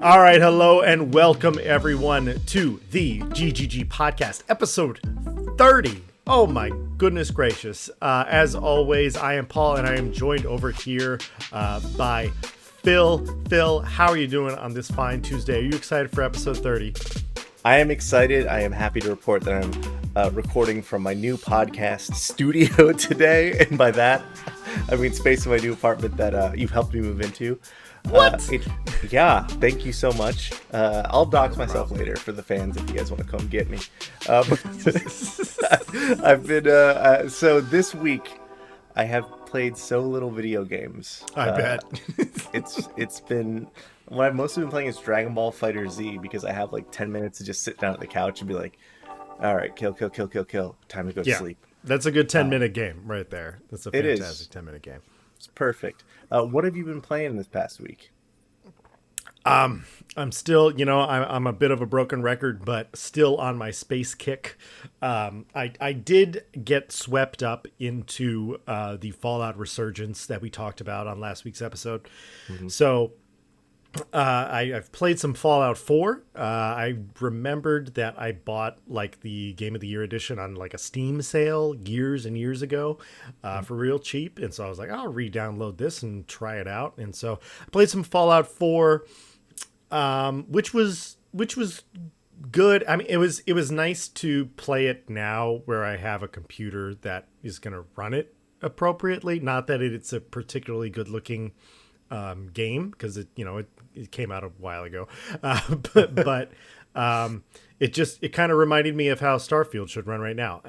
All right, hello and welcome everyone to the GGG Podcast, episode 30. Oh my goodness gracious. As always, I am Paul and I am joined over here by Phil. Phil, how are you doing on this fine Tuesday? Are you excited for episode 30? I am excited. I am happy to report that I'm recording from my new podcast studio today. And by that, I mean space in my new apartment that you've helped me move into. What? Yeah, thank you so much. I'll dox myself later for the fans if you guys want to come get me. I've been so this week I have played so little video games. I bet. It's been what I've mostly been playing is Dragon Ball Fighter Z because I have like 10 minutes to just sit down at the couch and be like, all right, kill. Time to go to sleep. That's a good 10-minute game right there. That's a fantastic 10-minute game. It's perfect. What have you been playing this past week? I'm still, I'm a bit of a broken record, but still on my space kick. I did get swept up into the Fallout resurgence that we talked about on last week's episode. Mm-hmm. So I've played some Fallout 4. I remembered that I bought like the Game of the Year edition on like a Steam sale years and years ago for real cheap. And so I was like, I'll re-download this and try it out. And so I played some Fallout 4, which was good. I mean, it was nice to play it now where I have a computer that is going to run it appropriately. Not that it's a particularly good looking game because it came out a while ago, but it kind of reminded me of how Starfield should run right now,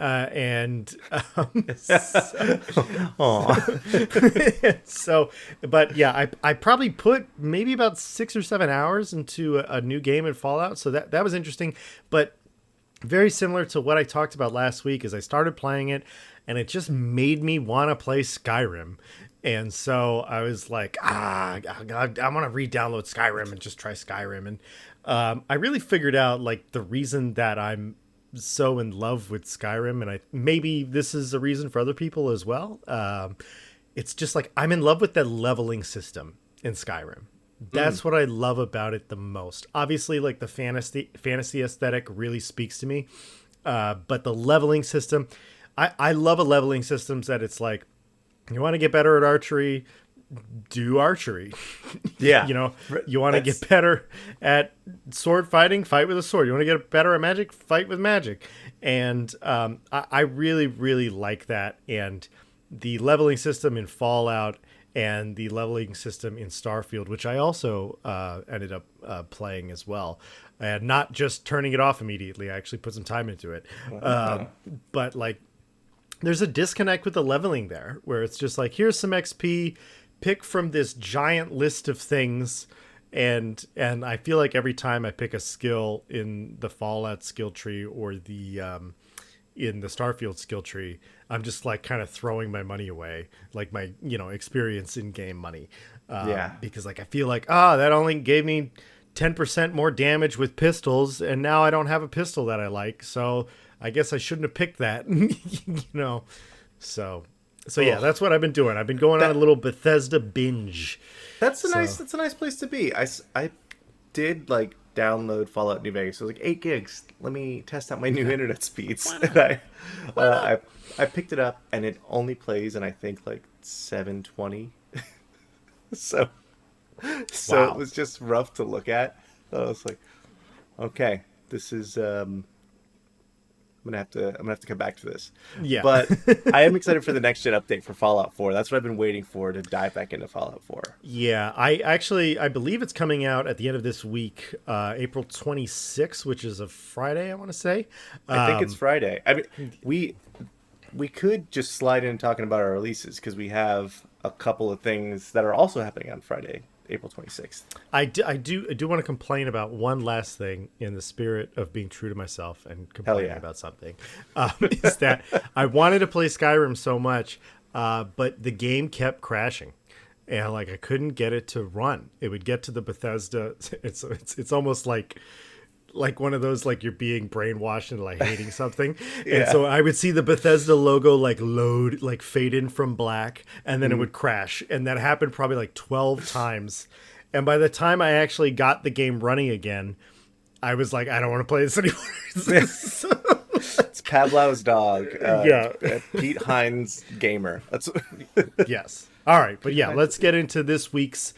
but yeah, I probably put maybe about 6 or 7 hours into a new game in Fallout, so that was interesting, but very similar to what I talked about last week. Is I started playing it, and it just made me want to play Skyrim. And so I was like, God, I want to re-download Skyrim and just try Skyrim. And I really figured out like the reason that I'm so in love with Skyrim, and maybe this is a reason for other people as well. It's just like I'm in love with the leveling system in Skyrim. That's what I love about it the most. Obviously, like the fantasy aesthetic really speaks to me, but the leveling system, I love a leveling system that it's like, you want to get better at archery, do archery. Yeah. You want to get better at sword fighting, fight with a sword. You want to get better at magic, fight with magic. And I really, really like that. And the leveling system in Fallout and the leveling system in Starfield, which I also ended up playing as well. And not just turning it off immediately. I actually put some time into it. But like, there's a disconnect with the leveling there where it's just like, here's some XP, pick from this giant list of things. And I feel like every time I pick a skill in the Fallout skill tree or the in the Starfield skill tree, I'm just like kind of throwing my money away, like my, experience in game money. Because like, I feel like, that only gave me 10% more damage with pistols. And now I don't have a pistol that I like. So I guess I shouldn't have picked that, So yeah, that's what I've been doing. I've been going on a little Bethesda binge. That's a nice place to be. I did like download Fallout New Vegas. So it was like 8 gigs. Let me test out my new internet speeds. And I picked it up and it only plays in I think like 720. so Wow. It was just rough to look at. So I was like, okay, this is I'm gonna have to come back to this. Yeah. But I am excited for the next gen update for Fallout 4. That's what I've been waiting for, to dive back into Fallout 4. Yeah, I believe it's coming out at the end of this week, April 26th, which is a Friday, I want to say. I think it's Friday. I mean, we could just slide in talking about our releases because we have a couple of things that are also happening on Friday, April 26th. I do want to complain about one last thing in the spirit of being true to myself and complaining about something. Is that I wanted to play Skyrim so much, but the game kept crashing. And like I couldn't get it to run. It would get to the Bethesda. It's almost like one of those, like you're being brainwashed into like hating something. And so I would see the Bethesda logo like load, like fade in from black, and then it would crash. And that happened probably like 12 times. And by the time I actually got the game running again, I was like, I don't want to play this anymore. It's Pavlov's dog. Yeah. Pete Hines gamer. That's Yes. All right. But yeah, let's get into this week's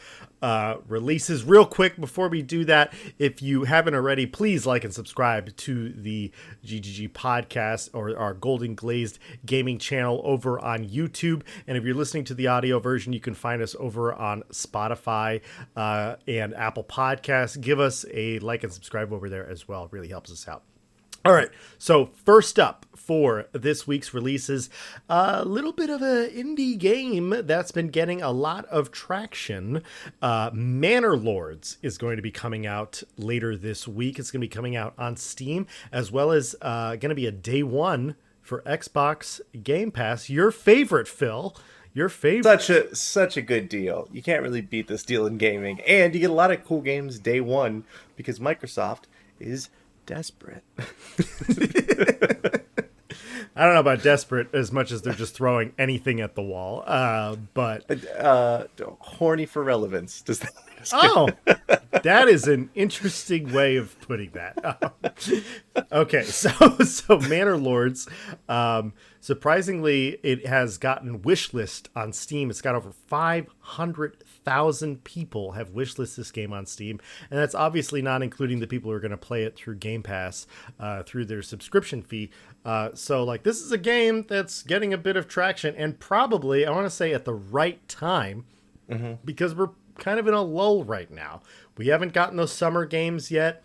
releases real quick. Before we do that, if you haven't already, please like and subscribe to the GGG podcast or our Golden Glazed gaming channel over on YouTube. And if you're listening to the audio version, you can find us over on Spotify and Apple Podcasts. Give us a like and subscribe over there as well. It really helps us out. All right, so first up for this week's releases, a little bit of an indie game that's been getting a lot of traction. Manor Lords is going to be coming out later this week. It's going to be coming out on Steam, as well as going to be a day one for Xbox Game Pass. Your favorite, Phil. Your favorite. such a good deal. You can't really beat this deal in gaming, and you get a lot of cool games day one because Microsoft is desperate. I don't know about desperate as much as they're just throwing anything at the wall. But horny for relevance. Does that? Oh, that is an interesting way of putting that. Okay, so Manor Lords, surprisingly, it has gotten wishlist on Steam. It's got over 500,000 people have wishlisted this game on Steam, and that's obviously not including the people who are going to play it through Game Pass through their subscription fee. So, like, this is a game that's getting a bit of traction, and probably, I want to say, at the right time, because we're kind of in a lull right now. We haven't gotten those summer games yet.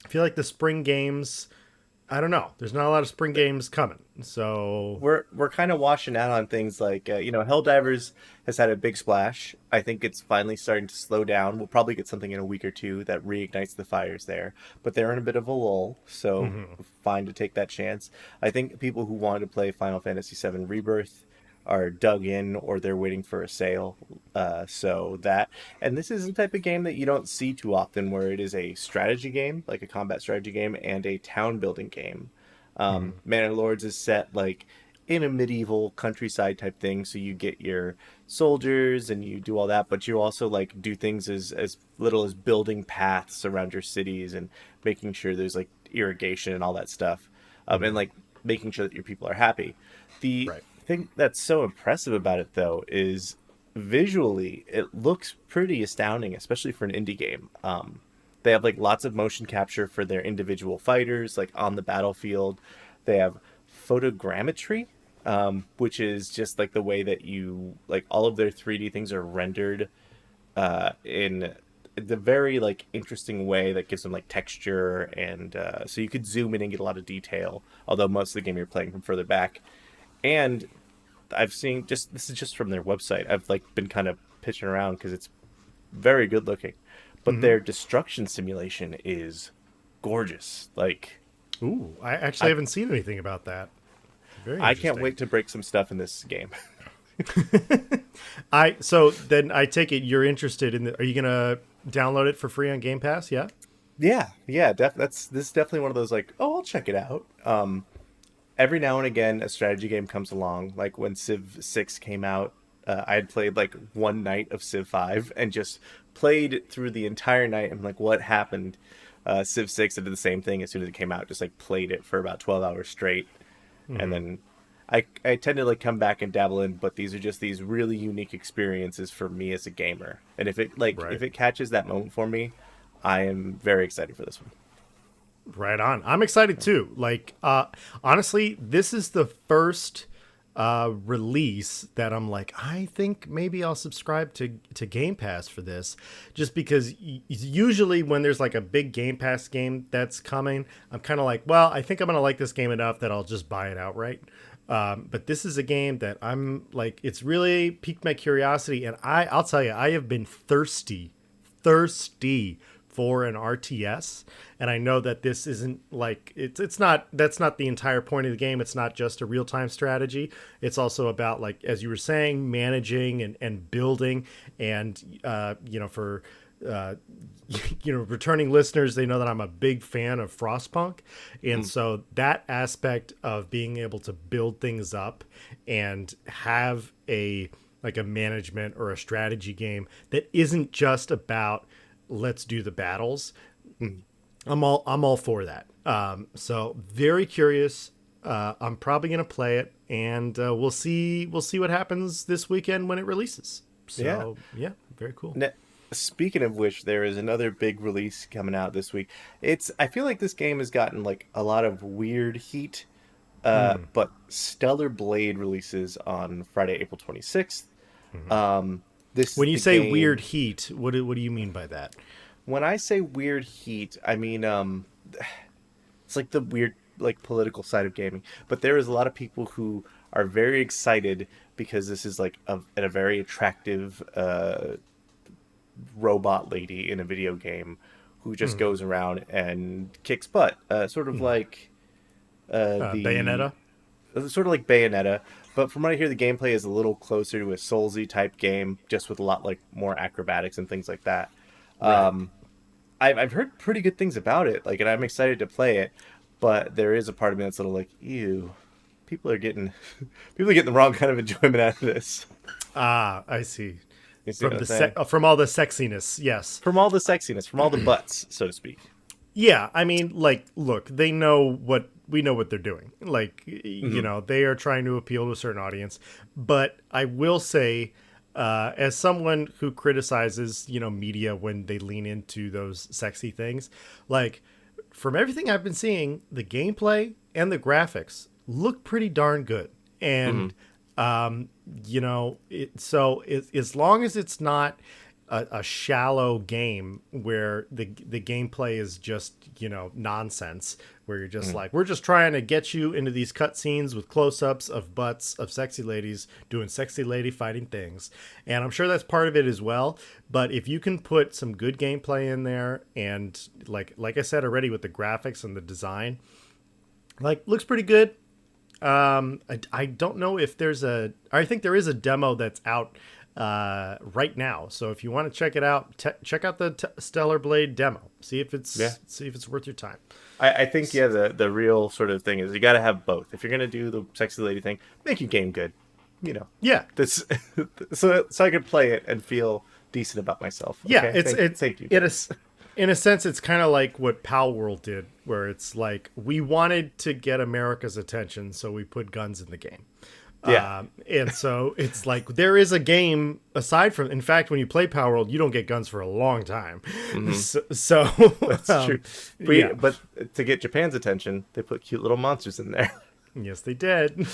I feel like the spring games, I don't know. There's not a lot of spring games coming. So we're kind of washing out on things like Helldivers has had a big splash. I think it's finally starting to slow down. We'll probably get something in a week or two that reignites the fires there, but they're in a bit of a lull, so fine to take that chance. I think people who wanted to play Final Fantasy VII Rebirth are dug in, or they're waiting for a sale. And this is the type of game that you don't see too often, where it is a strategy game, like a combat strategy game, and a town building game. Manor Lords is set like in a medieval countryside type thing, so you get your soldiers and you do all that, but you also like do things as little as building paths around your cities and making sure there's like irrigation and all that stuff, and like making sure that your people are happy. The thing that's so impressive about it, though, is visually it looks pretty astounding, especially for an indie game. They have like lots of motion capture for their individual fighters, like on the battlefield. They have photogrammetry, which is just like the way that you like all of their 3D things are rendered in the very like interesting way that gives them like texture, and so you could zoom in and get a lot of detail, although most of the game you're playing from further back. And I've seen this is just from their website. I've like been kind of pitching around because it's very good looking, but their destruction simulation is gorgeous. Like, ooh, I actually haven't seen anything about that. Very I can't wait to break some stuff in this game. So then I take it you're interested in are you gonna download it for free on Game Pass? Yeah. This is definitely one of those like, oh, I'll check it out. Every now and again, a strategy game comes along. Like when Civ 6 came out, I had played like one night of Civ 5 and just played through the entire night. I'm like, what happened? Civ 6, I did the same thing as soon as it came out. Just like played it for about 12 hours straight. And then I tend to like come back and dabble in, but these are just these really unique experiences for me as a gamer. And if it if it catches that moment for me, I am very excited for this one. Right on. I'm excited too. Like, honestly, this is the first release that I'm like, I think maybe I'll subscribe to Game Pass for this, just because usually when there's like a big Game Pass game that's coming, I'm kind of like, well, I think I'm gonna like this game enough that I'll just buy it outright. But this is a game that I'm like, it's really piqued my curiosity, and I'll tell you, I have been thirsty for an RTS, and I know that this isn't like that's not the entire point of the game. It's not just a real-time strategy. It's also about, like, as you were saying, managing and building, and for returning listeners, they know that I'm a big fan of Frostpunk, and so that aspect of being able to build things up and have a like a management or a strategy game that isn't just about let's do the battles. I'm all for that. So very curious. I'm probably gonna play it, and we'll see what happens this weekend when it releases. So yeah, very cool. Now, speaking of which, there is another big release coming out this week. I feel like this game has gotten like a lot of weird heat. But Stellar Blade releases on Friday, April 26th. When you say weird heat, what do you mean by that? When I say weird heat, I mean it's like the weird like political side of gaming. But there is a lot of people who are very excited because this is like a very attractive robot lady in a video game who just goes around and kicks butt, sort of like the Bayonetta. Sort of like Bayonetta, but from what I hear, the gameplay is a little closer to a Soulsy type game, just with a lot like more acrobatics and things like that. Right. I've heard pretty good things about it, like, and I'm excited to play it. But there is a part of me that's a little like, ew, people are getting the wrong kind of enjoyment out of this. Ah, I see. From all the sexiness, yes. From all the sexiness, from all the butts, so to speak. Yeah, I mean, like, look, we know what they're doing. Like, you know, they are trying to appeal to a certain audience. But I will say, as someone who criticizes, you know, media when they lean into those sexy things, like, from everything I've been seeing, the gameplay and the graphics look pretty darn good. And, you know, as long as it's not a shallow game where the gameplay is just, you know, nonsense, where you're just like, we're just trying to get you into these cutscenes with close-ups of butts of sexy ladies doing sexy lady fighting things. And I'm sure that's part of it as well. But if you can put some good gameplay in there, and like I said already, with the graphics and the design, like, looks pretty good. I don't know if I think there is a demo that's out right now. So if you want to check it out, check out the Stellar Blade demo. See if it's worth your time. I think the real sort of thing is you got to have both. If you're gonna do the sexy lady thing, make your game good. You know. Yeah. This so I could play it and feel decent about myself. Okay? Yeah, it's in a sense, it's kind of like what Pal World did, where it's like, we wanted to get America's attention, so we put guns in the game. Yeah. And so it's like, there is a game aside from, in fact, when you play Power World, you don't get guns for a long time. So that's true. But to get Japan's attention, they put cute little monsters in there. Yes, they did.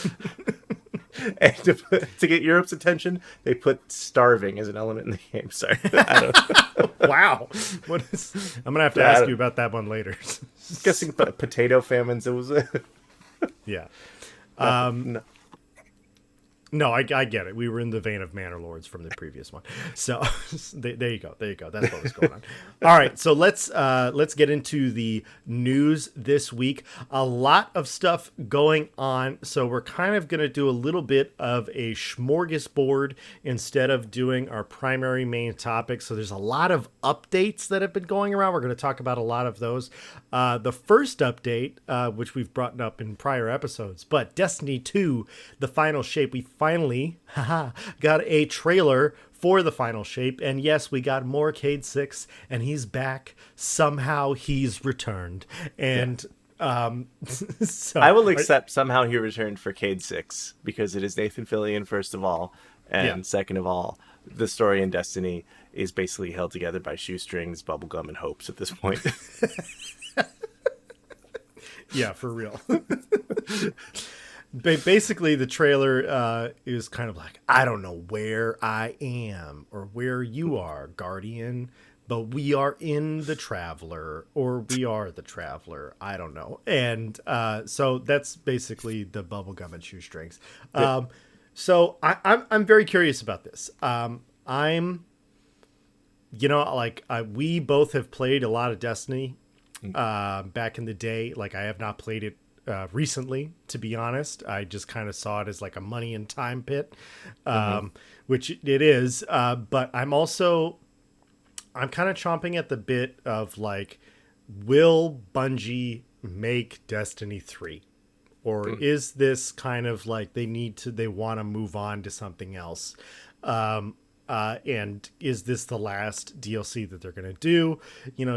And to get Europe's attention, they put starving as an element in the game. Sorry. I don't know. Wow. I'm going to have to ask you about that one later. Guessing potato famines. It was yeah. No. No, I get it. We were in the vein of Manor Lords from the previous one. So there you go. That's what was going on. All right, so let's get into the news this week. A lot of stuff going on. So we're kind of going to do a little bit of a smorgasbord instead of doing our primary main topic. So there's a lot of updates that have been going around. We're going to talk about a lot of those. The first update, which we've brought up in prior episodes, but Destiny 2, the final shape, we finally got a trailer for the final shape. And yes, we got more Cade 6, and he's back. Somehow he's returned. And so I will accept somehow he returned for Cade 6, because it is Nathan Fillion, first of all, and second of all, the story in Destiny is basically held together by shoestrings, bubblegum, and hopes at this point. Yeah, for real. Basically, the trailer is kind of like, I don't know where I am or where you are, Guardian, but we are in the Traveler, or we are the Traveler. I don't know. And so that's basically the bubblegum and shoestrings. So I'm very curious about this. We both have played a lot of Destiny back in the day. Like, I have not played it recently, to be honest. I just kind of saw it as like a money and time pit, which it is. But I'm kind of chomping at the bit of like, will Bungie make Destiny 3? Or is this kind of like they want to move on to something else? And is this the last DLC that they're going to do?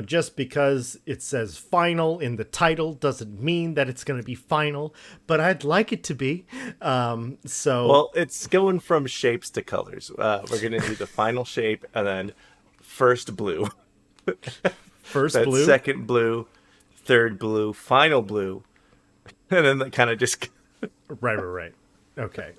Just because it says final in the title doesn't mean that it's going to be final, but I'd like it to be. Well, it's going from shapes to colors. We're going to do the final shape and then first blue. First Then blue? second blue, third blue, final blue. And then that kind of just... Right. Okay.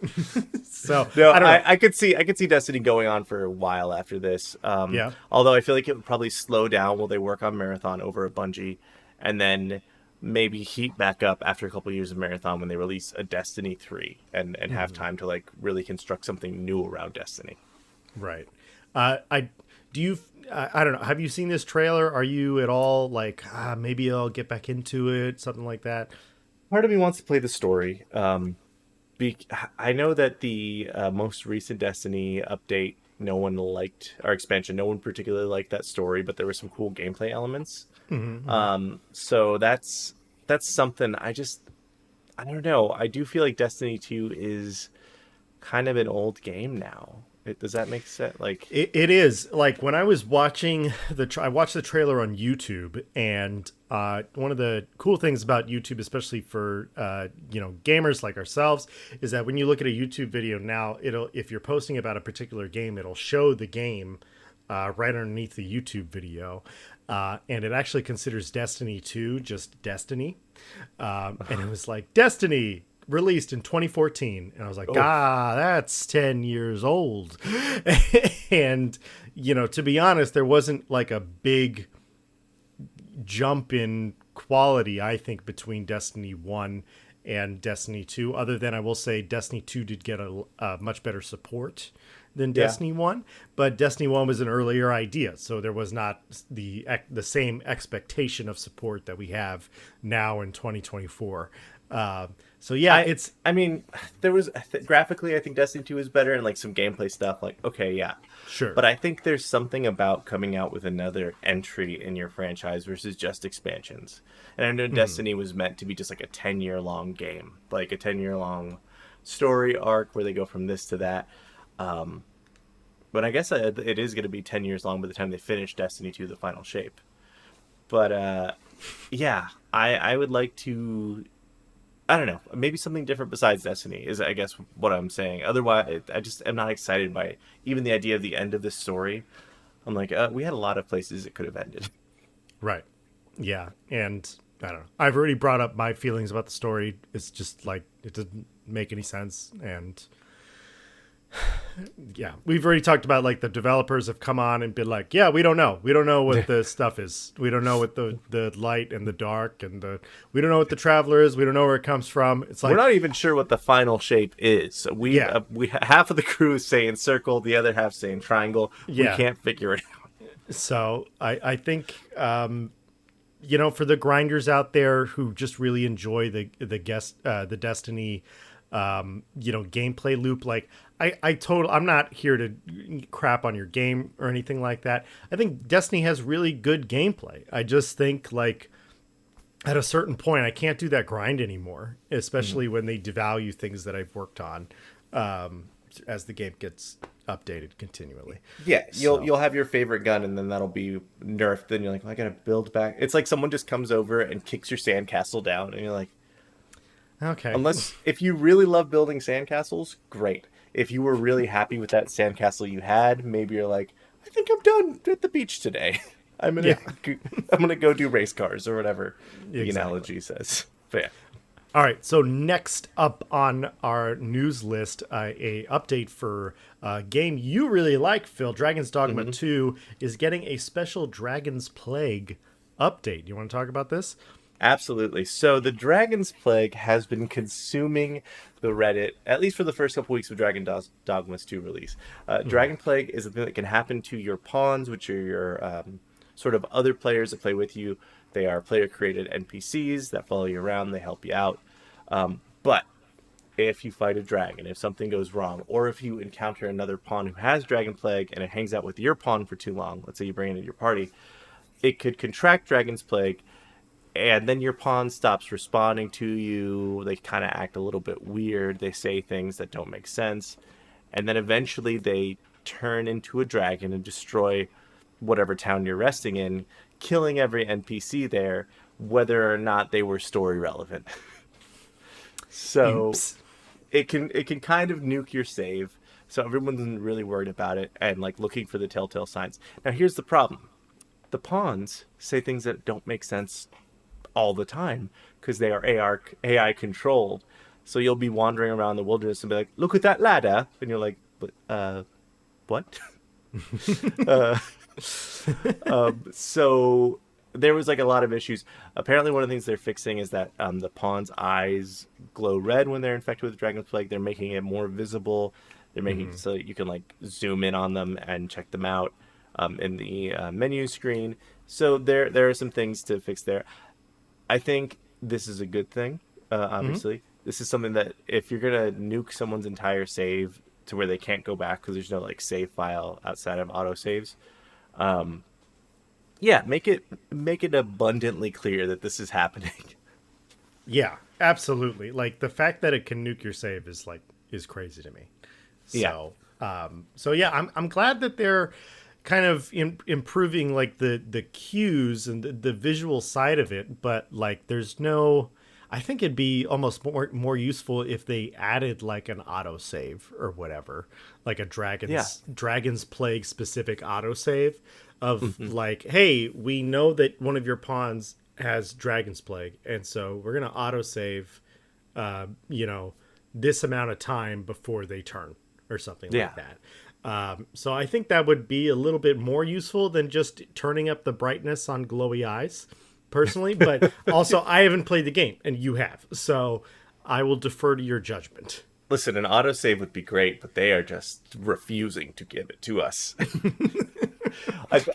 So No, I don't know. I could see Destiny going on for a while after this. Yeah. Although I feel like it would probably slow down while they work on Marathon over at Bungie, and then maybe heat back up after a couple years of Marathon when they release a Destiny 3 and have time to like really construct something new around Destiny. Right. I do you. I don't know. Have you seen this trailer? Are you at all like maybe I'll get back into it, something like that? Part of me wants to play the story. I know that the most recent Destiny update, no one liked our expansion. No one particularly liked that story, but there were some cool gameplay elements. So that's something I don't know. I do feel like Destiny 2 is kind of an old game now. Does that make sense? Like It is like when I was watching I watched the trailer on YouTube, and one of the cool things about YouTube, especially for gamers like ourselves, is that when you look at a YouTube video now, if you're posting about a particular game, it'll show the game right underneath the YouTube video, and it actually considers Destiny 2 just Destiny, and it was like Destiny released in 2014, and I was like, that's 10 years old. And to be honest, there wasn't like a big jump in quality, I think, between Destiny 1 and Destiny 2, other than I will say Destiny 2 did get a much better support than Destiny 1, but Destiny 1 was an earlier idea, so there was not the same expectation of support that we have now in 2024. So yeah, I mean, there was graphically, I think Destiny 2 is better, and like some gameplay stuff. Like, okay, yeah, sure, but I think there's something about coming out with another entry in your franchise versus just expansions. And I know Destiny was meant to be just like a 10-year-long game, like a 10-year-long story arc where they go from this to that. But I guess it is going to be 10 years long by the time they finish Destiny 2: The Final Shape. But yeah, I would like to. I don't know. Maybe something different besides Destiny is, I guess, what I'm saying. Otherwise, I just am not excited by even the idea of the end of this story. I'm like, we had a lot of places it could have ended. Right. Yeah. And I don't know. I've already brought up my feelings about the story. It's just like, it doesn't make any sense. And yeah, we've already talked about like the developers have come on and been like, yeah, we don't know. We don't know what the stuff is. We don't know what the light and the dark and we don't know what the traveler is. We don't know where it comes from. It's like, we're not even sure what the final shape is. We half of the crew is saying circle, the other half saying triangle. Yeah. We can't figure it out. So I think, for the grinders out there who just really enjoy the Destiny, gameplay loop, like I'm not here to crap on your game or anything like that. I think Destiny has really good gameplay. I just think like at a certain point, I can't do that grind anymore, especially when they devalue things that I've worked on, as the game gets updated continually. Yeah, you'll have your favorite gun, and then that'll be nerfed. Then you're like, I gotta build back. It's like someone just comes over and kicks your sandcastle down, and you're like, okay. Unless if you really love building sandcastles, great. If you were really happy with that sandcastle you had, maybe you're like, I think I'm done at the beach today. I'm gonna go do race cars or whatever the analogy says. But yeah. All right, so next up on our news list, a update for a game you really like, Phil. Dragon's Dogma 2 is getting a special Dragonsplague update. You want to talk about this? Absolutely. So the Dragonsplague has been consuming the Reddit, at least for the first couple weeks of Dogma's 2 release. Dragonplague is a thing that can happen to your pawns, which are your sort of other players that play with you. They are player-created NPCs that follow you around. They help you out. But if you fight a dragon, if something goes wrong, or if you encounter another pawn who has Dragonplague and it hangs out with your pawn for too long, let's say you bring it into your party, it could contract Dragonsplague, and then your pawn stops responding to you. They kind of act a little bit weird. They say things that don't make sense. and then eventually they turn into a dragon and destroy whatever town you're resting in, killing every NPC there, whether or not they were story relevant. So Oops. it can kind of nuke your save. So everyone's really worried about it and like looking for the telltale signs. Now here's the problem. The pawns say things that don't make sense all the time because they are AI controlled. So you'll be wandering around the wilderness and be like, "Look at that ladder," and you're like, "What?" uh, so there was like a lot of issues. Apparently, one of the things they're fixing is that the pawn's eyes glow red when they're infected with Dragonsplague. They're making it more visible. They're making it so that you can like zoom in on them and check them out in the menu screen. So there are some things to fix there. I think this is a good thing. Obviously, this is something that if you're gonna nuke someone's entire save to where they can't go back because there's no like save file outside of autosaves. Yeah, make it abundantly clear that this is happening. Yeah, absolutely. Like the fact that it can nuke your save is crazy to me. So, so yeah, I'm glad that they're kind of improving like the cues and the visual side of it, but like there's no. I think it'd be almost more useful if they added like an autosave or whatever, like a Dragon's Plague specific autosave of like, hey, we know that one of your pawns has Dragon's Plague, and so we're gonna autosave, this amount of time before they turn or something like that. So I think that would be a little bit more useful than just turning up the brightness on glowy eyes. Personally, but also I haven't played the game and you have, so I will defer to your judgment. Listen, an autosave would be great, but they are just refusing to give it to us.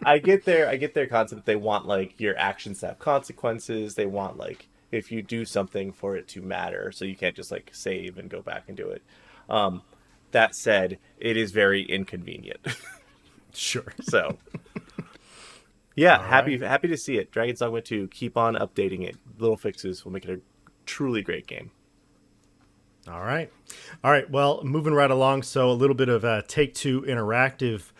I get their concept. They want like your actions to have consequences. They want like if you do something for it to matter, so you can't just like save and go back and do it. That said, it is very inconvenient. Sure. So yeah, All happy right. to see it. Dragon's Dogma 2, keep on updating it. Little fixes will make it a truly great game. All right. Well, moving right along. So a little bit of Take-Two Interactive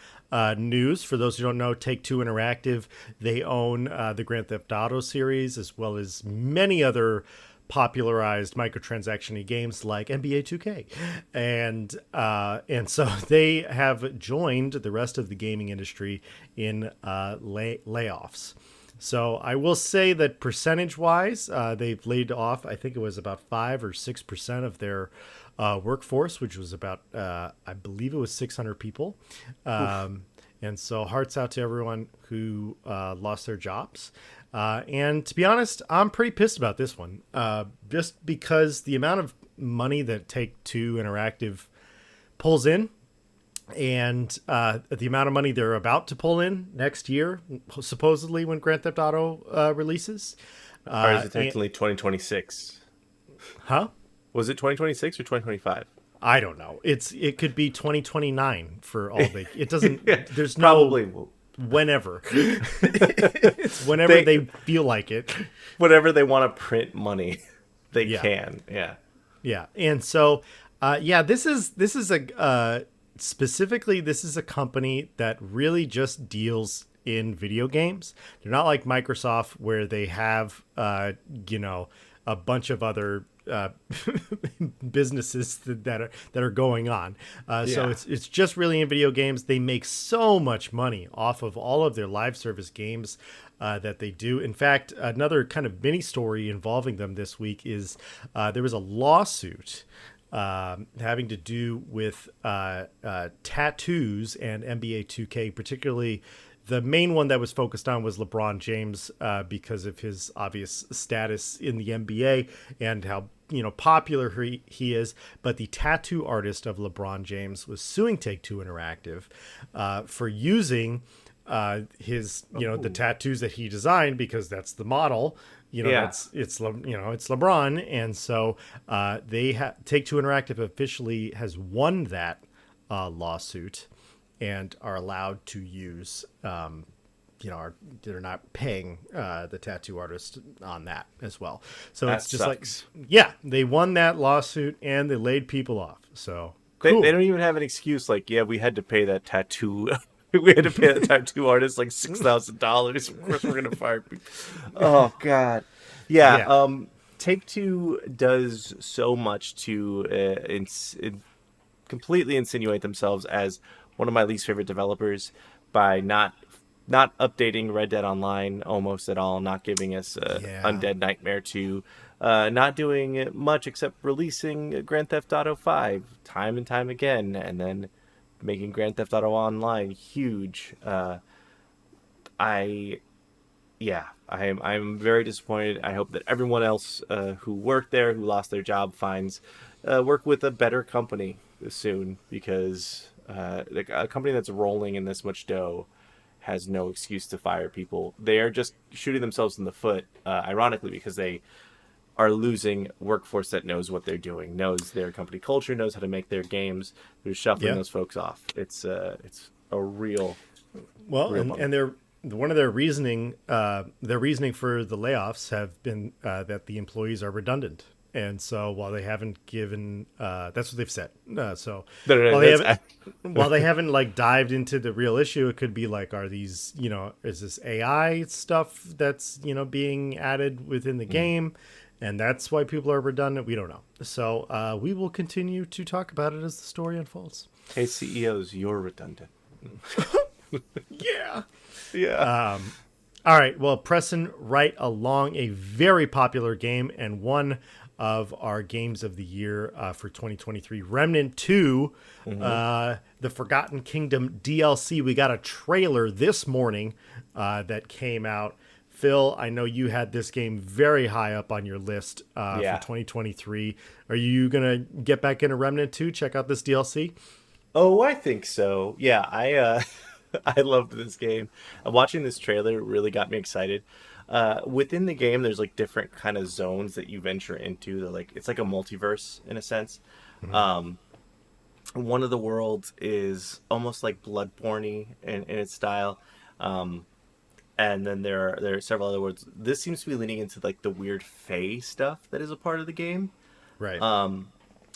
news. For those who don't know, Take-Two Interactive, they own the Grand Theft Auto series as well as many other popularized microtransaction games like NBA 2K, and so they have joined the rest of the gaming industry in layoffs. So I will say that percentage-wise, they've laid off. I think it was about 5 or 6% of their workforce, which was about I believe it was 600 people. And so hearts out to everyone who lost their jobs. And to be honest, I'm pretty pissed about this one. Just because the amount of money that Take-Two Interactive pulls in and the amount of money they're about to pull in next year, supposedly when Grand Theft Auto releases. Or is it technically 2026? Huh? Was it 2026 or 2025? I don't know. It could be 2029 for all they. It doesn't. There's Probably. no whenever. It's whenever they feel like it. Whenever they want to print money, they Yeah. can. Yeah. Yeah, and so this is a specifically this is a company that really just deals in video games. They're not like Microsoft where they have a bunch of other businesses that are going on. So it's just really in video games. They make so much money off of all of their live service games that they do. In fact, another kind of mini story involving them this week is there was a lawsuit having to do with tattoos and NBA 2K, particularly. The main one that was focused on was LeBron James because of his obvious status in the NBA and how popular he is. But the tattoo artist of LeBron James was suing Take-Two Interactive for using his the tattoos that he designed because that's the model. It's LeBron, and so Take-Two Interactive officially has won that lawsuit. And are allowed to use, they're not paying the tattoo artist on that as well. So That it's just sucks. they won that lawsuit and they laid people off. So They Cool. don't even have an excuse. Like, yeah, we had to pay that tattoo. We had to pay that tattoo artist like $6,000. Of course, we're gonna fire people. Oh God, yeah. Yeah. Take Two does so much to completely insinuate themselves as one of my least favorite developers by not updating Red Dead Online almost at all, not giving us Yeah. Undead Nightmare 2, not doing much except releasing Grand Theft Auto 5 time and time again, and then making Grand Theft Auto Online huge. I I'm very disappointed. I hope that everyone else who worked there, who lost their job, finds work with a better company soon, because a company that's rolling in this much dough has no excuse to fire people. They are just shooting themselves in the foot, ironically, because they are losing workforce that knows what they're doing, knows their company culture, knows how to make their games. They're shuffling Yeah. those folks off. It's a real Well, real and bummer. they're one of their reasoning for the layoffs have been that the employees are redundant, and so while they haven't given, that's what they've said. So No, while they that's haven't, while they haven't like dived into the real issue, it could be like, are these, is this AI stuff that's being added within the game, and that's why people are redundant? We don't know. So we will continue to talk about it as the story unfolds. hey CEOs, you're redundant. Yeah. Yeah. All right. Well, pressing right along, a very popular game and one of our games of the year for 2023, Remnant 2, the Forgotten Kingdom DLC. We got a trailer this morning that came out. Phil, I know you had this game very high up on your list Yeah. for 2023. Are you going to get back into Remnant 2? Check out this DLC? Oh, I think so. Yeah, I I loved this game. Watching this trailer really got me excited. Within the game, there's like different kind of zones that you venture into. That like it's like a multiverse in a sense. Um, one of the worlds is almost like Bloodborne-y in its style. Um, and then there are several other worlds. This seems to be leaning into like the weird Fae stuff that is a part of the game. Right.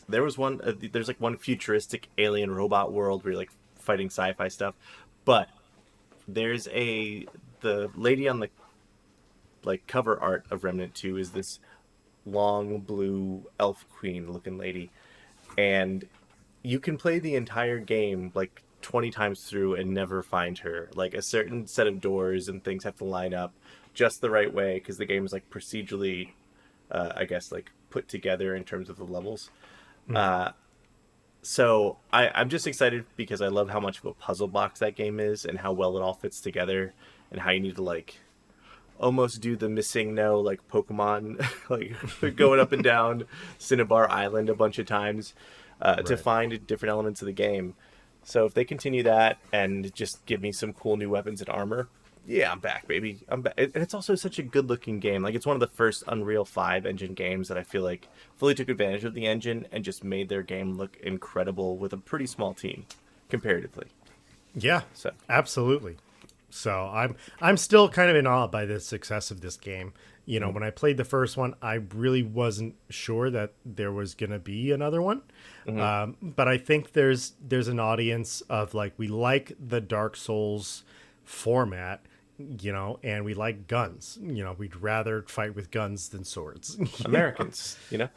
There was one. There's like one futuristic alien robot world where you're like fighting sci-fi stuff, but there's the lady on the like cover art of Remnant 2 is this long blue elf queen looking lady, and you can play the entire game like 20 times through and never find her. Like a certain set of doors and things have to line up just the right way because the game is like procedurally, I guess, like put together in terms of the levels. So I'm just excited because I love how much of a puzzle box that game is and how well it all fits together, and how you need to like almost do the missing no like Pokemon like going up and down Cinnabar Island a bunch of times to Right. find different elements of the game. So if they continue that and just give me some cool new weapons and armor, yeah, I'm back, baby. I'm back. And it's also such a good looking game. Like it's one of the first Unreal 5 engine games that I feel like fully took advantage of the engine and just made their game look incredible with a pretty small team comparatively. Yeah, So absolutely. So I'm still kind of in awe by the success of this game. When I played the first one, I really wasn't sure that there was gonna be another one. But I think there's an audience of like, we like the Dark Souls format, and we like guns. We'd rather fight with guns than swords. Americans, you know.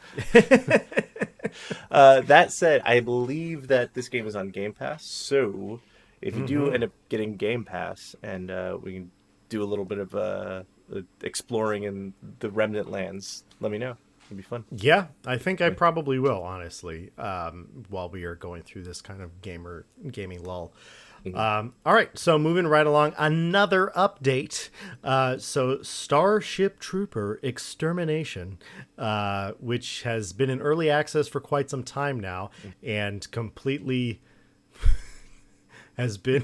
That said, I believe that this game is on Game Pass. So if you do end up getting Game Pass, and we can do a little bit of exploring in the Remnant lands, let me know. It'd be fun. Yeah, I think I probably will, honestly, while we are going through this kind of gaming lull. All right, so moving right along, another update. So Starship Trooper Extermination, which has been in early access for quite some time now, and completely has been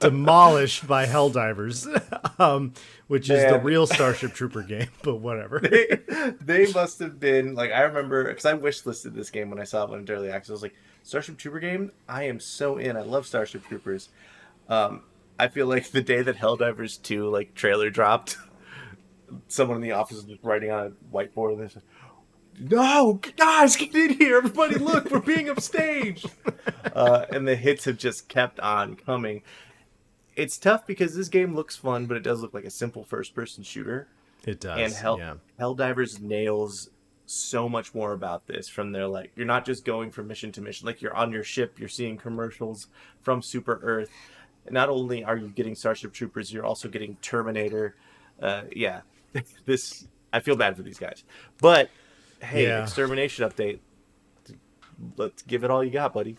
demolished by Helldivers, which is the Man. real Starship Trooper game, but whatever. They must have been like, I remember because I wish listed this game when I saw it when early access. I was like, Starship Trooper game, I am so in. I love Starship Troopers. I feel like the day that Helldivers 2 like trailer dropped, someone in the office was writing on a whiteboard and they said, no, guys, get in here. Everybody look, we're being upstaged. And the hits have just kept on coming. It's tough because this game looks fun, but it does look like a simple first-person shooter. It And does, yeah. Helldivers nails so much more about this. From their, like, you're not just going from mission to mission. Like, you're on your ship, you're seeing commercials from Super Earth. Not only are you getting Starship Troopers, you're also getting Terminator. Yeah, this, I feel bad for these guys. But, hey, Yeah. Extermination update. Let's give it all you got, buddy.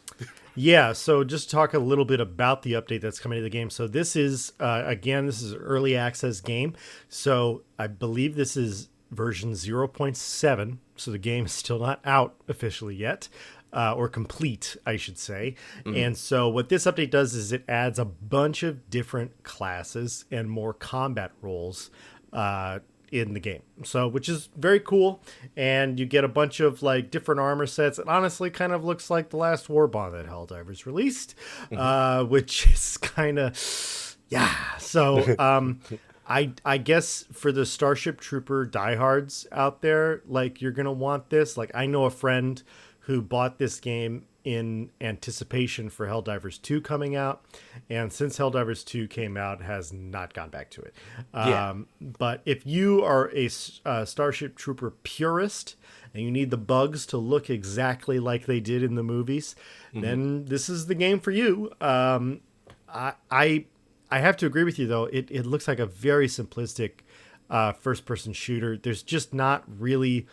Yeah, so just talk a little bit about the update that's coming to the game. So this is, again, this is an early access game. So I believe this is version 0.7. So the game is still not out officially yet, or complete, I should say. And so what this update does is it adds a bunch of different classes and more combat roles in the game, so which is very cool. And you get a bunch of like different armor sets. It honestly kind of looks like the last Warbond that Helldivers released, which is kind of so I guess for the Starship Trooper diehards out there, like, you're gonna want this. Like, I know a friend who bought this game in anticipation for Helldivers 2 coming out, and since Helldivers 2 came out, has not gone back to it. But if you are a Starship Trooper purist and you need the bugs to look exactly like they did in the movies, then this is the game for you. I have to agree with you, though. It looks like a very simplistic first-person shooter. There's just not really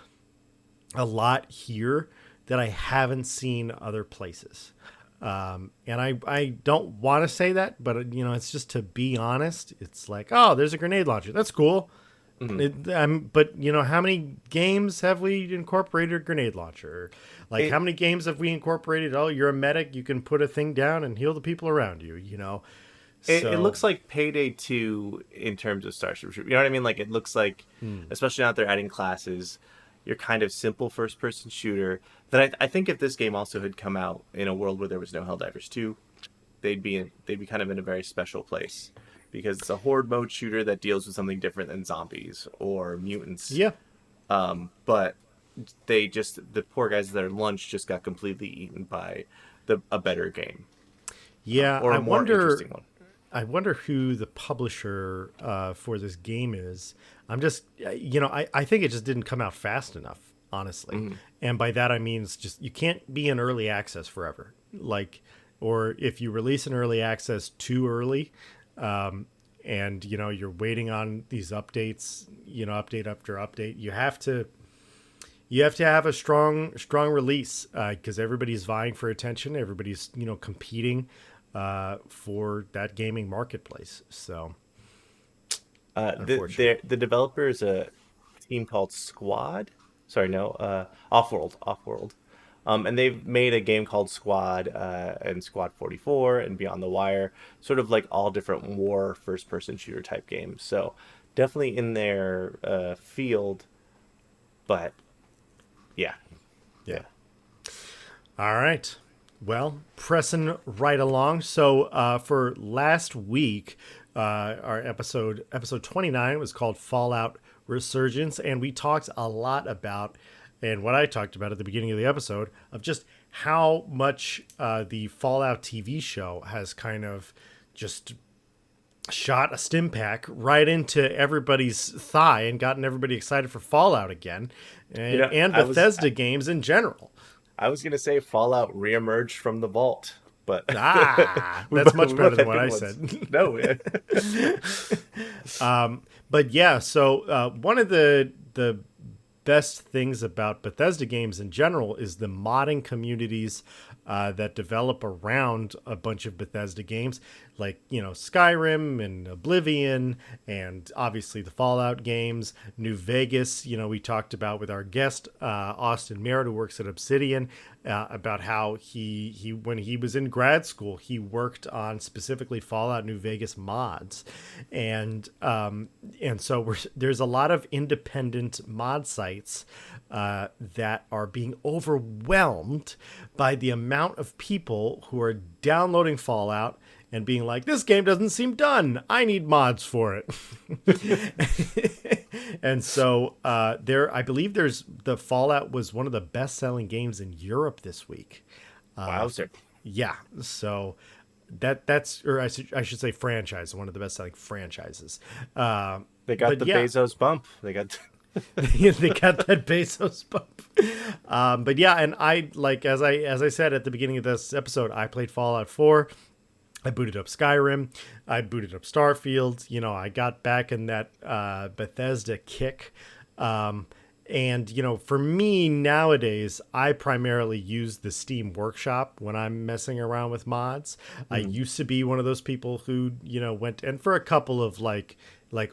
a lot here that I haven't seen other places. And I don't want to say that, but, you know, it's just to be honest. It's like, oh, there's a grenade launcher. That's cool. But, you know, how many games have we incorporated a grenade launcher? Like, how many games have we incorporated, oh, you're a medic, you can put a thing down and heal the people around you, you know? It looks like Payday 2 in terms of Starship Troopers. You know what I mean? Like, it looks like, especially now that they're adding classes, your kind of simple first-person shooter. That I think if this game also had come out in a world where there was no Helldivers 2, they'd be kind of in a very special place, because it's a horde mode shooter that deals with something different than zombies or mutants. Yeah. But the poor guys at their lunch just got completely eaten by a better game. Yeah, Or a more interesting one. I wonder who the publisher for this game is. I'm just, you know, I think it just didn't come out fast enough, honestly. And by that I mean, it's just, you can't be in early access forever. Like, or if you release an early access too early, and, you know, you're waiting on these updates, you know, update after update, you have to have a strong release, because everybody's vying for attention. Everybody's, you know, competing for that gaming marketplace. So the developer is a team called Squad. Sorry, no, Offworld. And they've made a game called Squad, and Squad 44 and Beyond the Wire, sort of like all different war first-person shooter type games. So definitely in their field, but yeah. All right. Well, pressing right along. So for last week, our episode 29 was called Fallout Resurgence, and we talked a lot about, and what I talked about at the beginning of the episode, of just how much the Fallout TV show has kind of just shot a stim pack right into everybody's thigh and gotten everybody excited for Fallout again, and Bethesda games in general. I was going to say Fallout reemerged from the vault, but that's much better than what I said. No, but yeah, so one of the best things about Bethesda games in general is the modding communities that develop around a bunch of Bethesda games, like, you know, Skyrim and Oblivion, and obviously the Fallout games, New Vegas. You know, we talked about with our guest Austin Merritt, who works at Obsidian, about how he when he was in grad school, he worked on specifically Fallout New Vegas mods, and so there's a lot of independent mod sites that are being overwhelmed by the amount of people who are downloading Fallout and being like, this game doesn't seem done, I need mods for it. And so I believe the Fallout was one of the best selling games in Europe this week. Wowzer. Yeah, so that's or I should say franchise, one of the best selling franchises. They got But the yeah, Bezos bump. They got. they got that Bezos bump. But yeah, and I like as I said at the beginning of this episode, I played Fallout 4. I booted up Skyrim. I booted up Starfield. You know, I got back in that Bethesda kick. And, you know, for me nowadays, I primarily use the Steam Workshop when I'm messing around with mods. I used to be one of those people who, you know, went and for a couple of like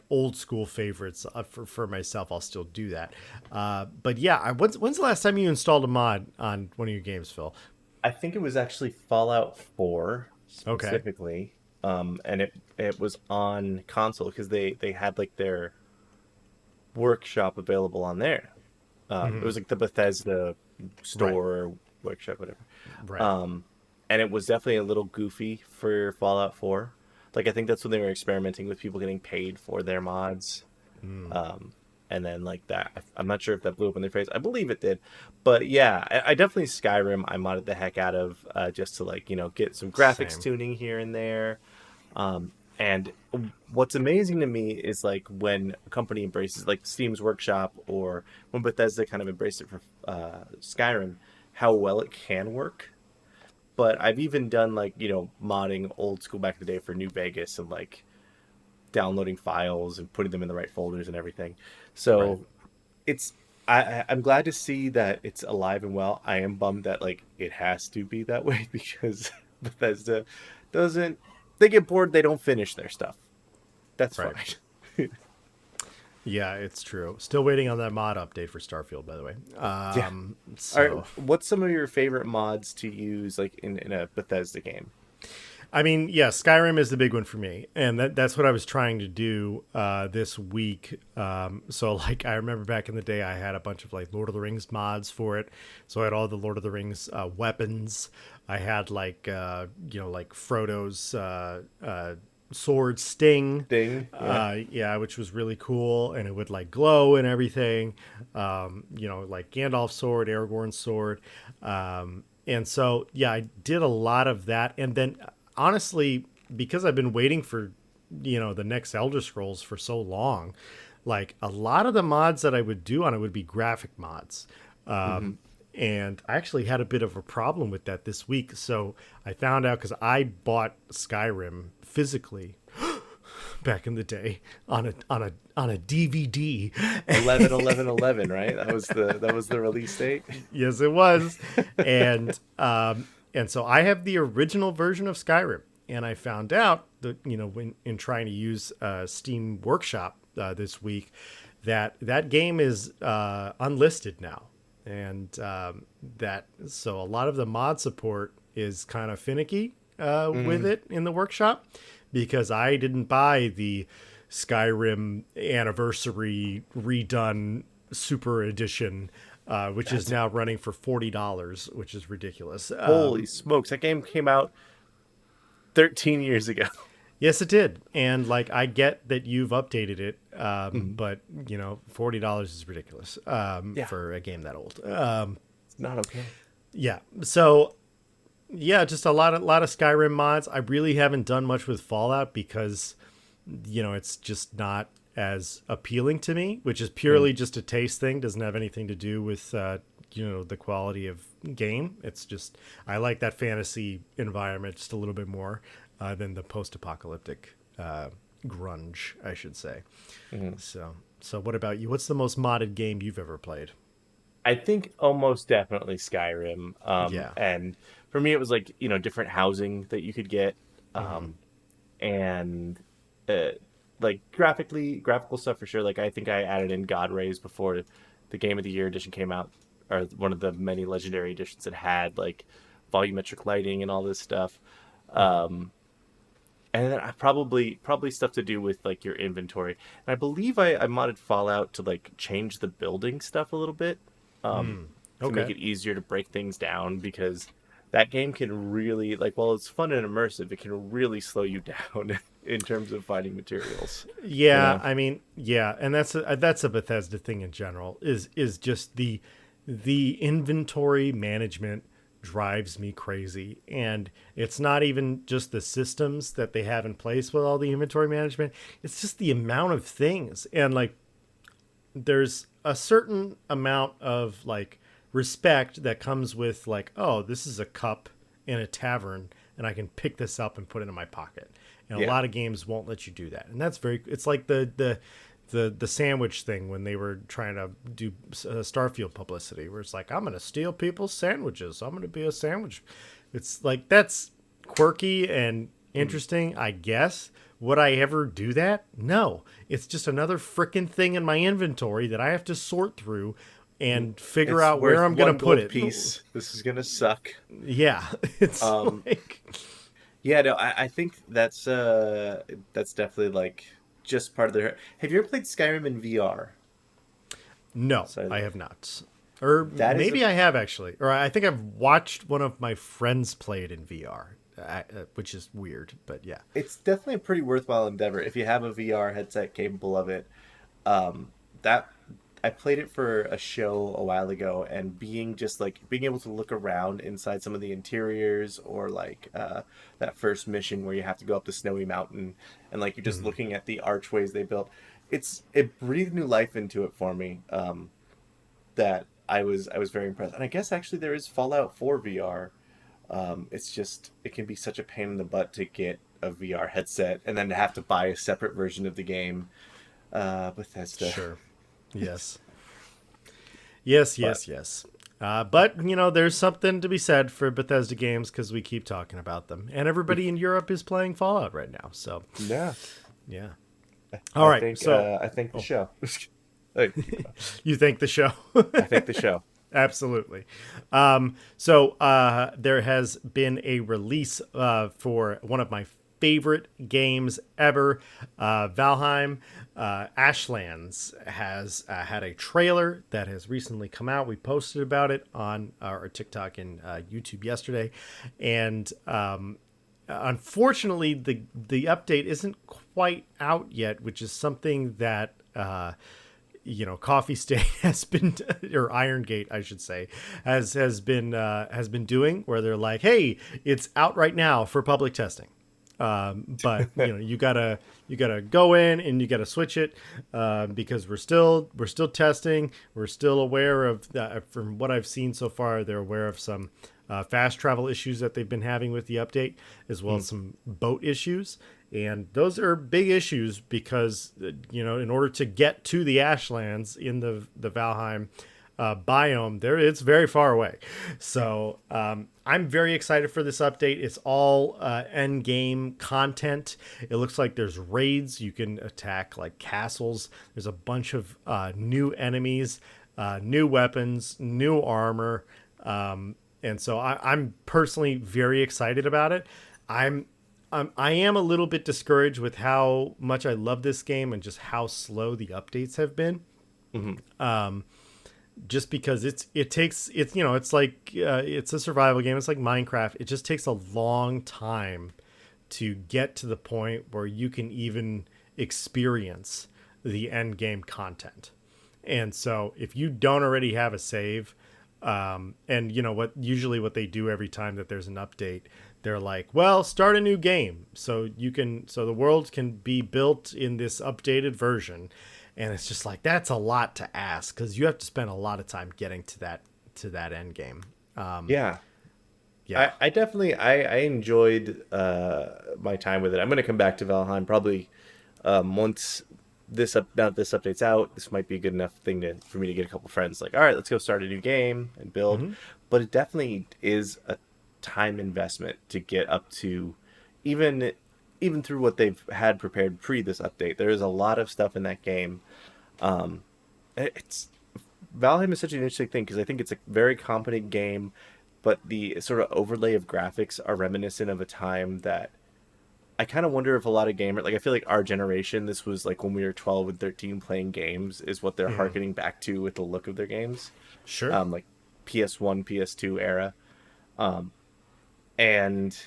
old school favorites for myself, I'll still do that. But yeah, when's the last time you installed a mod on one of your games, Phil? I think it was actually Fallout 4 Okay. specifically, and it was on console because they had like their workshop available on there. It was like the Bethesda Right. store or workshop, whatever. Right. Um, and it was definitely a little goofy for Fallout 4. Like I think that's when they were experimenting with people getting paid for their mods. And then like that, I'm not sure if that blew up in their face. I believe it did, but yeah, I definitely Skyrim. I modded the heck out of just to like get some graphics Same. tuning here and there. And what's amazing to me is like when a company embraces like Steam's Workshop or when Bethesda kind of embraced it for Skyrim, how well it can work. But I've even done like modding old school back in the day for New Vegas and like downloading files and putting them in the right folders and everything. Right. So it's I'm glad to see that it's alive and well. I am bummed that like it has to be that way because Bethesda doesn't they get bored, they don't finish their stuff. That's Right. fine. Yeah, it's true. Still waiting on that mod update for Starfield, by the way. Yeah. All right. So What's some of your favorite mods to use like in a Bethesda game? I mean, yeah, Skyrim is the big one for me, and that's what I was trying to do this week. So, like, I remember back in the day, I had a bunch of like Lord of the Rings mods for it. So I had all the Lord of the Rings weapons. I had like like Frodo's sword Sting, Ding. Yeah. yeah, which was really cool, and it would like glow and everything. Like Gandalf's sword, Aragorn's sword. And so, yeah, I did a lot of that. And then, honestly, because I've been waiting for, the next Elder Scrolls for so long, like a lot of the mods that I would do on it would be graphic mods. Hmm. And I actually had a bit of a problem with that this week. So I found out because I bought Skyrim physically back in the day on a DVD. 11/11/11, right? That was the release date. Yes, it was. And so I have the original version of Skyrim, and I found out that when in trying to use Steam Workshop this week, that game is unlisted now, and that so a lot of the mod support is kind of finicky with it in the workshop because I didn't buy the Skyrim anniversary redone super edition, which is now running for $40, which is ridiculous. Holy smokes! That game came out 13 years ago. Yes, it did, and like I get that you've updated it, Mhm. but $40 is ridiculous Yeah, for a game that old. it's not okay. Yeah, so yeah, just a lot of Skyrim mods. I really haven't done much with Fallout because it's just not as appealing to me, which is Mm. purely just a taste thing. Doesn't have anything to do with the quality of game. It's just I like that fantasy environment just a little bit more than the post-apocalyptic grunge, I should say. Mhm. So what about you? What's the most modded game you've ever played? I think almost definitely Skyrim. Yeah. And for me, it was like different housing that you could get, Hmm. and uh, like graphical stuff for sure. Like I think I added in God Rays before the Game of the Year edition came out, or one of the many legendary editions that had like volumetric lighting and all this stuff. Um, and then I probably stuff to do with like your inventory. And I believe I modded Fallout to like change the building stuff a little bit, um, to make Okay. it easier to break things down because that game can really like while it's fun and immersive, it can really slow you down in terms of finding materials. Yeah, You know? I mean, yeah, and that's a Bethesda thing in general. Is just the inventory management drives me crazy, and it's not even just the systems that they have in place with all the inventory management. It's just the amount of things, and like there's a certain amount of like respect that comes with like, oh, this is a cup in a tavern and I can pick this up and put it in my pocket. And a Yeah. lot of games won't let you do that. And that's very it's like the sandwich thing when they were trying to do Starfield publicity where it's like, I'm going to steal people's sandwiches. I'm going to be a sandwich. It's like that's quirky and interesting, I guess. Would I ever do that? No. It's just another freaking thing in my inventory that I have to sort through and figure It's out where worth I'm going one to put gold it. piece. This is gonna suck. Yeah. It's Um, like yeah, no, I think that's definitely like just part of their. Have you ever played Skyrim in VR? no, So I have not. Or that is a maybe I have actually. Or I think I've watched one of my friends play it in VR, which is weird, but yeah. it's definitely a pretty worthwhile endeavor if you have a VR headset capable of it. That I played it for a show a while ago, and being able to look around inside some of the interiors, or like that first mission where you have to go up the snowy mountain, and like you're just looking at the archways they built. It breathed new life into it for me. That I was very impressed, and I guess actually there is Fallout 4 VR. It's just it can be such a pain in the butt to get a VR headset and then to have to buy a separate version of the game. Bethesda. Sure. Yes. Yes, But yes, yes. But, there's something to be said for Bethesda games because we keep talking about them. And everybody in Europe is playing Fallout right now. So, yeah, yeah. All right. I think the show. Hey, You thank the show. I think the show. Absolutely. There has been a release for one of my favorite games ever. Valheim. Ashlands has had a trailer that has recently come out. We posted about it on our TikTok and YouTube yesterday. And unfortunately, the update isn't quite out yet, which is something that Coffee Stain has been, or Iron Gate, I should say, has been doing, where they're like, "Hey, it's out right now for public testing." But you gotta go in and you gotta switch it because we're still testing. We're still aware of from what I've seen so far. They're aware of some fast travel issues that they've been having with the update, as well as some boat issues. And those are big issues because, in order to get to the Ashlands in the Valheim biome, it's very far away. So I'm very excited for this update. It's all end game content. It looks like there's raids. You can attack like castles. There's a bunch of new enemies, new weapons, new armor. And so I'm personally very excited about it. I am a little bit discouraged with how much I love this game and just how slow the updates have been. Just because it's like it's a survival game. It's like Minecraft. It just takes a long time to get to the point where you can even experience the end game content. And so if you don't already have a save, and usually what they do every time that there's an update, they're like, well, start a new game so the world can be built in this updated version. And it's just like, that's a lot to ask because you have to spend a lot of time getting to that end game. Yeah. Yeah. I definitely I enjoyed my time with it. I'm going to come back to Valheim probably once now that this update's out. This might be a good enough thing for me to get a couple friends like, all right, let's go start a new game and build. But it definitely is a time investment to get up to even through what they've had prepared pre this update. There is a lot of stuff in that game. It's Valheim is such an interesting thing because I think it's a very competent game, but the sort of overlay of graphics are reminiscent of a time that I kind of wonder if a lot of gamers, like I feel like our generation, this was like when we were 12 and 13 playing games, is what they're harkening back to with the look of their games. Sure. Like PS1, PS2 era. And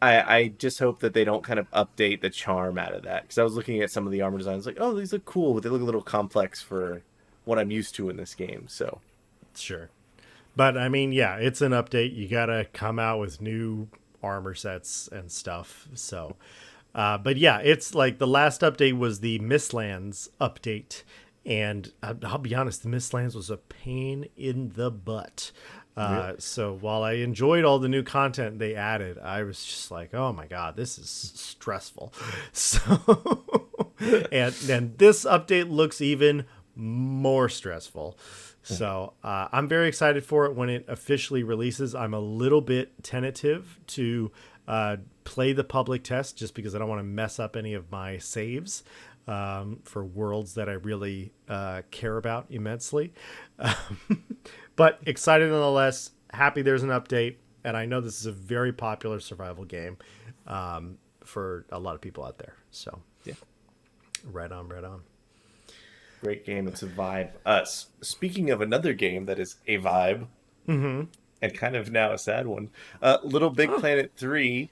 I just hope that they don't kind of update the charm out of that, because I was looking at some of the armor designs, like, oh, these look cool, but they look a little complex for what I'm used to in this game. So Sure. But I mean, yeah, it's an update. You gotta come out with new armor sets and stuff. So, but yeah, it's like the last update was the Mistlands update, and I'll be honest, the Mistlands was a pain in the butt. So while I enjoyed all the new content they added, I was just like, oh my god, this is stressful. So, and then this update looks even more stressful. So I'm very excited for it when it officially releases. I'm a little bit tentative to play the public test just because I don't want to mess up any of my saves for worlds that I really care about immensely. But excited nonetheless. Happy there's an update. And I know this is a very popular survival game for a lot of people out there. So, yeah, right on, right on. great game. It's a vibe. Speaking of another game that is a vibe, and kind of now a sad one, Little Big Planet 3,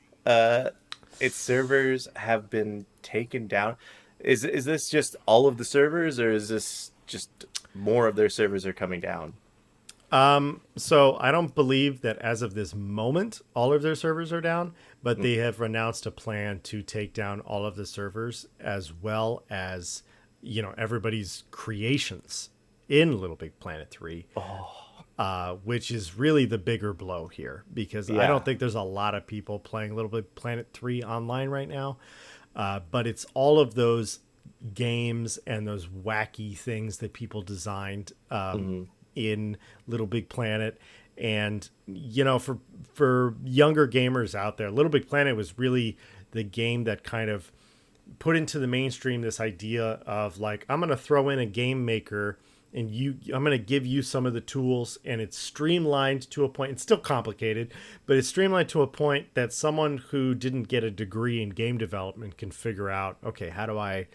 its servers have been taken down. Is this just all of the servers, or is this just more of their servers are coming down? So I don't believe that as of this moment, all of their servers are down, but they have announced a plan to take down all of the servers as well as, you know, everybody's creations in Little Big Planet 3, which is really the bigger blow here because I don't think there's a lot of people playing Little Big Planet 3 online right now. But it's all of those games and those wacky things that people designed in Little Big Planet. And, you know, for younger gamers out there, Little Big Planet was really the game that kind of put into the mainstream this idea of like, I'm going to throw in a game maker and I'm going to give you some of the tools, and it's streamlined to a point. It's still complicated, but it's streamlined to a point that someone who didn't get a degree in game development can figure out, okay, how do I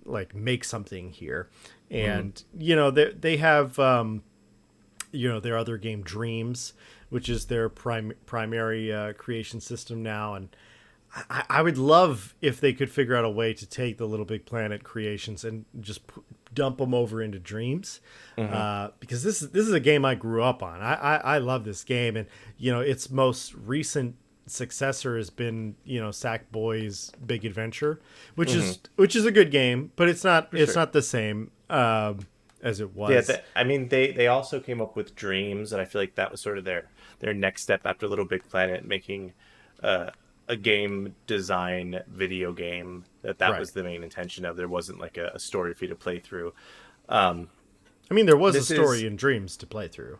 like make something here? And, you know, they have, you know, their other game Dreams, which is their primary creation system now. And I would love if they could figure out a way to take the Little Big Planet creations and just dump them over into Dreams, because this is a game I grew up on. I love this game, and you know its most recent successor has been, you know, Sackboy's Big Adventure, which is a good game, but it's not not the same as it was. Yeah, I mean they also came up with Dreams, and I feel like that was sort of their next step after Little Big Planet, making a game design video game that was the main intention of. There wasn't like a story for you to play through. I mean, there was a story in Dreams to play through.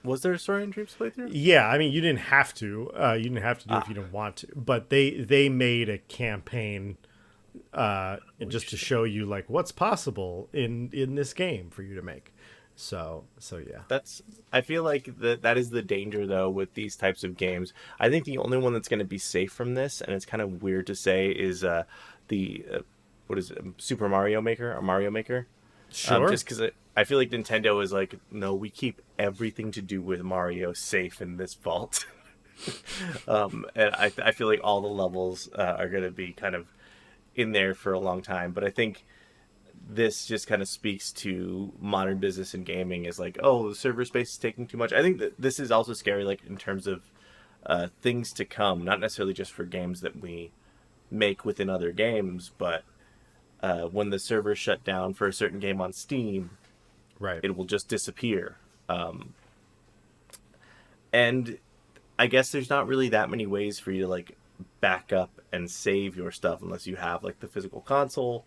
Was there a story in Dreams to play through? Yeah, I mean, you didn't have to. You didn't have to do it if you didn't want to. But they made a campaign just to show you like what's possible in this game for you to make. So yeah. I feel like that is the danger though with these types of games. I think the only one that's going to be safe from this, and it's kind of weird to say, is the what is it, Super Mario Maker or Mario Maker? Sure. Just because I feel like Nintendo is like, no, we keep everything to do with Mario safe in this vault. And I feel like all the levels are going to be kind of in there for a long time. But I think this just kind of speaks to modern business and gaming, is like, oh, the server space is taking too much. I think that this is also scary, like in terms of things to come, not necessarily just for games that we make within other games, but when the server shut down for a certain game on Steam, right, it will just disappear. And I guess there's not really that many ways for you to like back up and save your stuff unless you have like the physical console.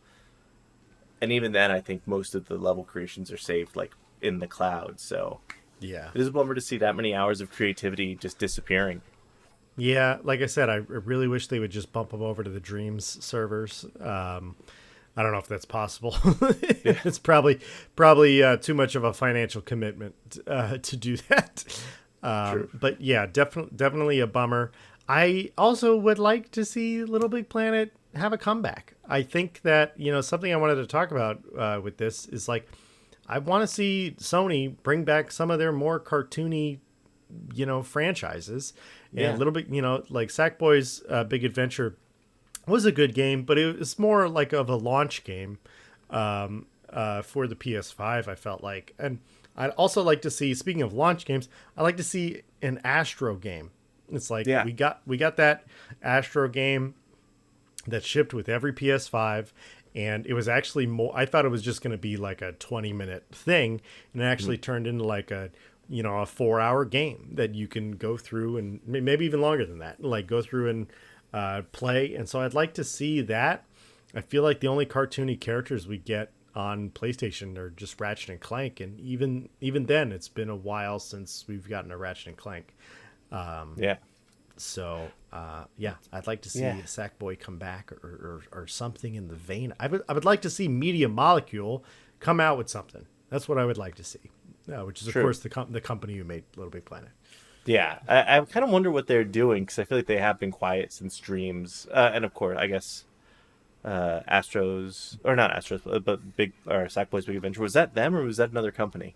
And even then, I think most of the level creations are saved like in the cloud. So yeah, it is a bummer to see that many hours of creativity just disappearing. Yeah, like I said, I really wish they would just bump them over to the Dreams servers. I don't know if that's possible. It's probably too much of a financial commitment to do that. But yeah, definitely a bummer. I also would like to see Little Big Planet have a comeback. I think that, you know, something I wanted to talk about with this is like, I want to see Sony bring back some of their more cartoony, you know, franchises. And Yeah. a little bit, like Sackboy's Big Adventure was a good game, but it was more like of a launch game for the PS5, I felt like. And I'd also like to see, speaking of launch games, I like to see an Astro game. It's like Yeah. we got that Astro game that shipped with every PS5, and it was actually more. I thought it was just going to be like a 20-minute thing, and it actually turned into like a 4-hour game that you can go through, and maybe even longer than that, like go through and play. And so I'd like to see that. I feel like the only cartoony characters we get on PlayStation are just Ratchet and Clank, and even then, it's been a while since we've gotten a Ratchet and Clank. Yeah. So yeah, I'd like to see Yeah. Sackboy come back, or something in the vein. I would like to see Media Molecule come out with something. That's what I would like to see. Which is of True. course the company who made Little Big Planet. Yeah, I kind of wonder what they're doing because I feel like they have been quiet since Dreams, and of course, I guess Astros or not Astros, but Big or Sackboy's Big Adventure. Was that them or was that another company?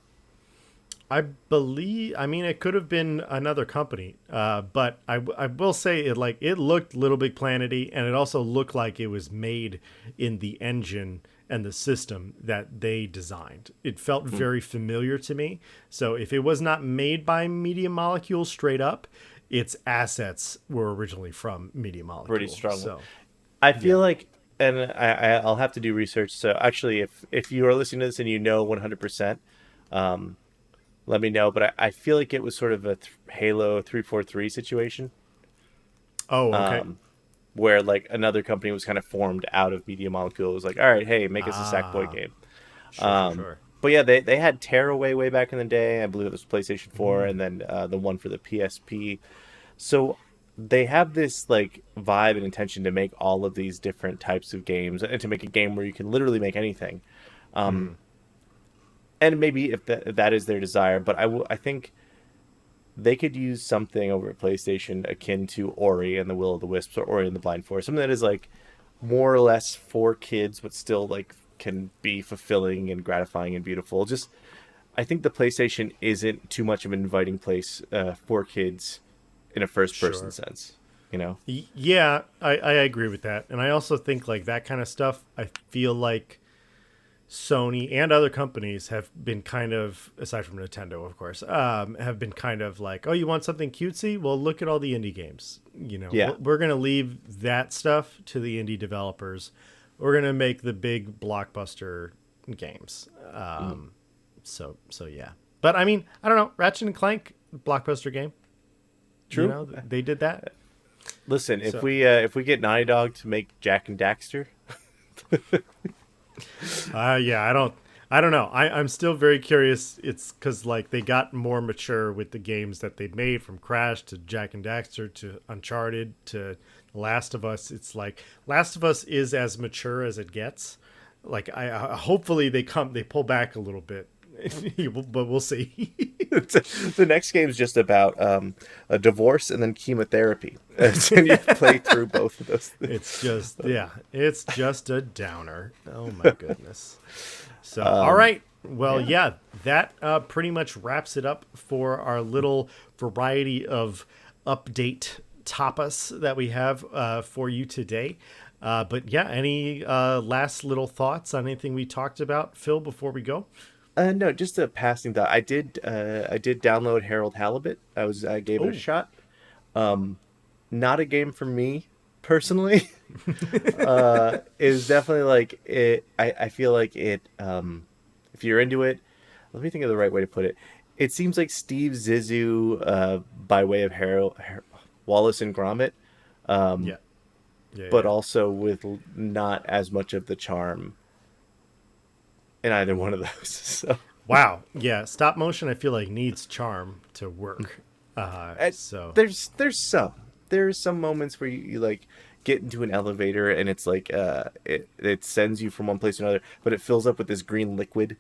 I believe. I mean, it could have been another company, but I will say it looked Little Big Planet-y, and it also looked like it was made in the engine and the system that they designed. It felt very familiar to me. So if it was not made by Media Molecule straight up, its assets were originally from Media Molecule. Pretty strong. So I feel like, and I'll have to do research. So actually, if you are listening to this and you know 100%, let me know. But I feel like it was sort of a Halo 343 situation. oh, okay. Where like another company was kind of formed out of Media Molecule. It was like, all right, hey, make us a Sackboy game. Sure. But yeah, they had Tearaway way back in the day. I believe it was PlayStation 4, and then the one for the PSP. So they have this like vibe and intention to make all of these different types of games, and to make a game where you can literally make anything. And maybe if that is their desire, but I think they could use something over at PlayStation akin to Ori and the Will of the Wisps or Ori and the Blind Forest, something that is like more or less for kids, but still like can be fulfilling and gratifying and beautiful. Just, I think the PlayStation isn't too much of an inviting place for kids in a first-person sense, you know? Yeah, I agree with that. And I also think like that kind of stuff, I feel like Sony and other companies have been kind of, aside from Nintendo, of course, have been kind of like, oh, you want something cutesy? Well, look at all the indie games. Yeah. We're going to leave that stuff to the indie developers. We're going to make the big blockbuster games. So yeah. But I mean, I don't know. Ratchet and Clank, blockbuster game. True. They did that. Listen, if we get Naughty Dog to make Jack and Daxter, Yeah, I don't know. I'm still very curious. It's because like they got more mature with the games that they made, from Crash to Jack and Daxter to Uncharted to Last of Us. It's like Last of Us is as mature as it gets. Like I hopefully they pull back a little bit, but we'll see. the next game is just about a divorce and then chemotherapy. And you play through both of those things. It's just a downer. Oh my goodness. So all right. Well, yeah, that pretty much wraps it up for our little variety of update tapas that we have for you today. But yeah, any last little thoughts on anything we talked about, Phil, before we go? No, just a passing thought. I did download Harold Halibut. I gave it a shot. Not a game for me personally. It is definitely like it. I feel like it. If you're into it, let me think of the right way to put it. It seems like Steve Zissou by way of Wallace and Gromit. Yeah, but also with not as much of the charm in either one of those. So. Wow. Yeah, stop motion I feel like needs charm to work. So there's some moments where you like get into an elevator and it's like it sends you from one place to another, but it fills up with this green liquid,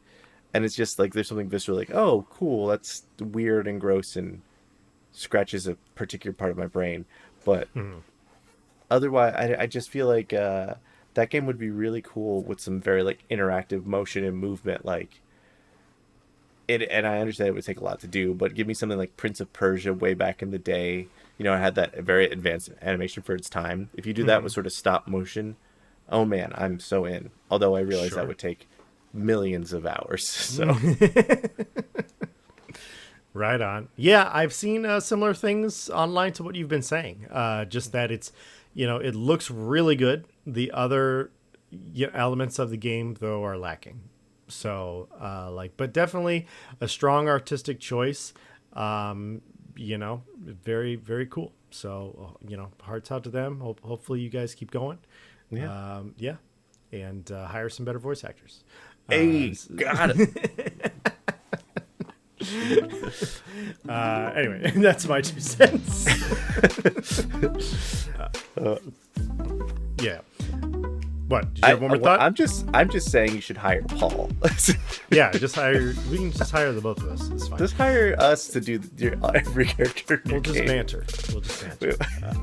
and it's just like there's something visceral like, oh cool, that's weird and gross and scratches a particular part of my brain. But otherwise I just feel like that game would be really cool with some very like interactive motion and movement, like it. And I understand it would take a lot to do, but give me something like Prince of Persia way back in the day, it had that very advanced animation for its time. If you do that with sort of stop motion, oh man, I'm so in. Although I realize that would take millions of hours. So right on. Yeah, I've seen similar things online to what you've been saying. Just that it's, it looks really good. The other elements of the game, though, are lacking. So, but definitely a strong artistic choice. Very, very cool. So, hearts out to them. Hopefully you guys keep going. yeah, and hire some better voice actors. hey, got it. Anyway, that's my 2 cents. Yeah. What? Did you have one more thought? I'm just saying you should hire Paul. Yeah, just hire. We can just hire the both of us. It's fine. Just hire us to do every character. In We'll your just game. banter.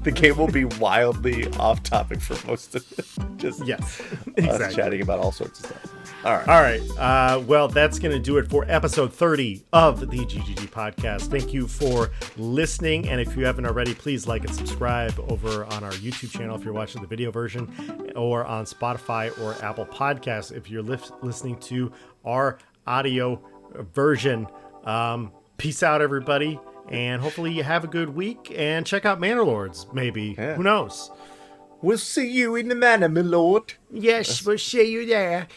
The game will be wildly off topic for most of it. Just Yes, us exactly. chatting about all sorts of stuff. All right. All right. Well, that's going to do it for episode 30 of the GGG Podcast. Thank you for listening. And if you haven't already, please like and subscribe over on our YouTube channel if you're watching the video version, or on Spotify or Apple Podcasts if you're listening to our audio version. Peace out, everybody. And hopefully you have a good week. And check out Manor Lords, maybe. Yeah. Who knows? We'll see you in the manor, my lord. Yes, we'll see you there.